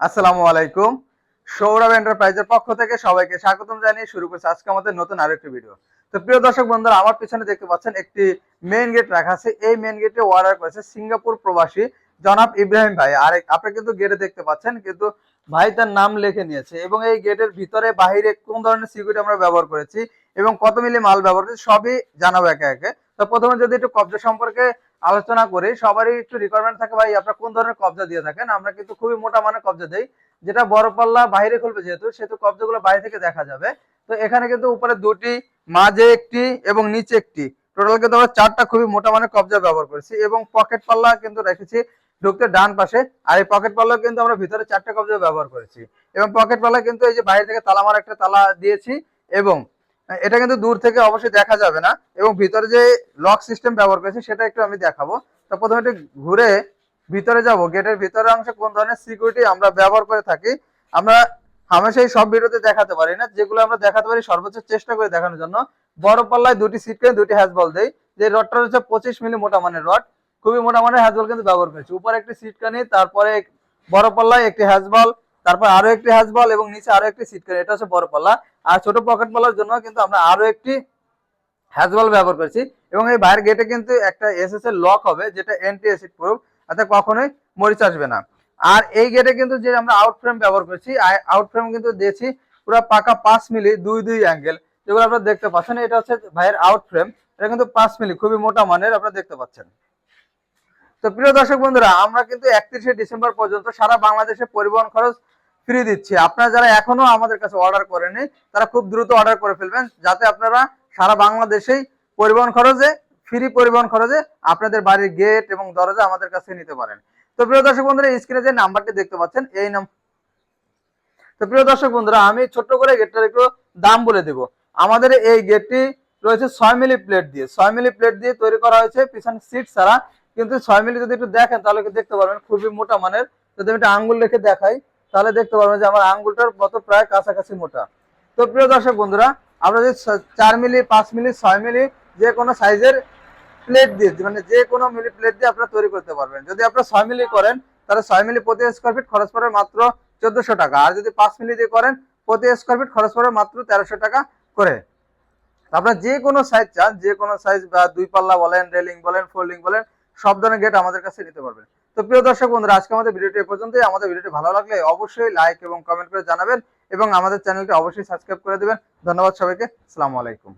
আসসালামু আলাইকুম। সৌরভ এন্টারপ্রাইজের পক্ষ থেকে সবাইকে স্বাগতম জানিয়ে শুরু করছি আজকে আমাদের নতুন আরেকটি ভিডিও। তো প্রিয় দর্শক বন্ধুরা, আমার পিছনে দেখতে পাচ্ছেন একটি মেইন গেট রাখা আছে। এই মেইন গেটে অর্ডার করেছে সিঙ্গাপুর প্রবাসী জনাব ইব্রাহিম ভাই। আর আপনি কিন্তু গেটে দেখতে পাচ্ছেন, কিন্তু ভাই তার নাম লিখে নিয়েছে। এবং এই গেটের ভিতরে বাহিরে কোন ধরনের সিকিউরিটি আমরা ব্যবহার করেছি এবং কত মিলি মাল ব্যবহার করেছি সবই জানাবো একে একে। তো প্রথমে যদি একটু কবজা সম্পর্কে আলোচনা করি, সবারই একটু রিকোয়ারমেন্ট থাকে, ভাই আপনারা কোন ধরনের কবজা দিয়ে থাকেন। আমরা কিন্তু খুবই মোটা মানের কবজা দেই, যেটা বড় পাল্লা বাইরে খুলবে, যেহেতু কবজাগুলো বাইরে থেকে দেখা যাবে। তো এখানে কিন্তু উপরে দুটি, মাঝে একটি এবং নিচে একটি, টোটাল কিন্তু আমরা চারটা খুবই মোটা মানের কবজা ব্যবহার করেছি। এবং পকেট পাল্লা কিন্তু রেখেছি ঢুকতে ডান পাশে। আর এই পকেট পাল্লা কিন্তু আমরা ভিতরে চারটা কবজা ব্যবহার করেছি। এবং পকেট পাল্লা কিন্তু এই যে বাইরে থেকে তালা মারা একটা তালা দিয়েছি। এবং এটা কিন্তু দূর থেকে অবশ্যই দেখা যাবে না। এবং ভিতরে যে লক সিস্টেম ব্যবহার করেছি সেটা একটু আমি দেখাবো। তো প্রথমে একটু ঘুরে ভিতরে যাব। গেটের ভিতরের অংশে কোন ধরনের সিকিউরিটি আমরা ব্যবহার করে থাকি আমরা হামেশাই সব ভিডিওতে দেখাতে পারি না, যেগুলো আমরা দেখাতে পারি সর্বোচ্চ চেষ্টা করে দেখানোর জন্য। বড় পাল্লায় দুটি সিটকে দুটি হ্যাজবল দেই। যে রডটা হচ্ছে 25 মিলি মোটা মানের রড, খুবই মোটা মানের হ্যাজবল কিন্তু ব্যবহার করেছি। উপরে একটি সিটকানি, তারপরে বড় পাল্লায় একটি হ্যাজবল, তারপর আরো একটি হ্যাজবল এবং নিচে আরো একটি সিটকানি, এটা হচ্ছে বড় পাল্লা। আর ছোট পকেট পাল্লার জন্য কিন্তু আমরা আরো একটি হ্যাজবল ব্যবহার করেছি। এবং এই বাইরের গেটে কিন্তু একটা এসএসএল লক হবে, যেটা এন্টি অ্যাসিড প্রুফ, তাতে কখনোই মরিচ আসবে না। আর এই গেটে কিন্তু যে আমরা আউট ফ্রেম ব্যবহার করেছি, আউট ফ্রেম কিন্তু দিয়েছি পুরো পাকা 5 মিলি দুই দুই অ্যাঙ্গেল, যেগুলো আপনারা দেখতে পাচ্ছেন। এটা হচ্ছে ভাইয়ের আউট ফ্রেম, এটা কিন্তু 5 মিলি খুবই মোটা মানের, আপনারা দেখতে পাচ্ছেন। তো প্রিয় দর্শক বন্ধুরা, আমরা কিন্তু 31শে ডিসেম্বর পর্যন্ত সারা বাংলাদেশে পরিবহন খরচ ফ্রি দিচ্ছি। আপনারা যারা এখনো আমাদের কাছে অর্ডার করেনি তারা খুব দ্রুত অর্ডার করে ফেলবেন, যাতে আপনারা সারা বাংলাদেশেই পরিবহন খরচে, ফ্রি পরিবহন খরচে আপনাদের বাড়ির গেট এবং দরজা আমাদের কাছে নিতে পারেন। তো প্রিয় দর্শক বন্ধুরা, স্ক্রিনে যে নাম্বারটি দেখতে পাচ্ছেন এই তো প্রিয় দর্শক বন্ধুরা, আমি ছোট্ট করে গেটটার একটু দাম বলে দেব। আমাদের এই গেটটি রয়েছে 6 মিলি প্লেট দিয়ে, 6 মিলি প্লেট দিয়ে তৈরি করা হয়েছে, পিছনে সিট ছাড়া। কিন্তু 6 মিলি যদি একটু দেখেন তাহলে দেখতে পারবেন খুবই মোটা মানের। যদি আমি একটা আঙ্গুল রেখে দেখাই তাহলে দেখতে পারবেন যে আমার আঙ্গুলটার মতো প্রায় কাছাকাছি মোটা। তো প্রিয় দর্শক বন্ধুরা, আমরা যে 4 মিলি, 5 মিলি, 6 মিলি যে কোনো সাইজের প্লেট দিয়ে, মানে যে কোনো মিলি প্লেট দিয়ে আপনারা তৈরি করতে পারবেন। যদি আপনারা 6 মিলি করেন তাহলে 6 মিলি প্রতি স্কয়ার ফিট খরচ পড়ে মাত্র 1400 টাকা। আর যদি 5 মিলি দিয়ে করেন প্রতি স্কয়ার ফিট খরচ পড়ে মাত্র 1300 টাকা করে। আপনারা যে কোনো সাইজ চান, যে কোনো সাইজ, বা দুই পাল্লা বলেন, রেলিং বলেন, ফোল্ডিং বলেন, সব ধরনের গেট আমাদের কাছে নিতে পারবেন। তো প্রিয় দর্শক বন্ধুরা, আজকে আমাদের ভিডিওটি এ পর্যন্তই। আমাদের ভিডিওটি ভালো লাগলে অবশ্যই লাইক এবং কমেন্ট করে জানাবেন এবং আমাদের চ্যানেলটি অবশ্যই সাবস্ক্রাইব করে দিবেন। ধন্যবাদ সবাইকে। আসসালামু আলাইকুম।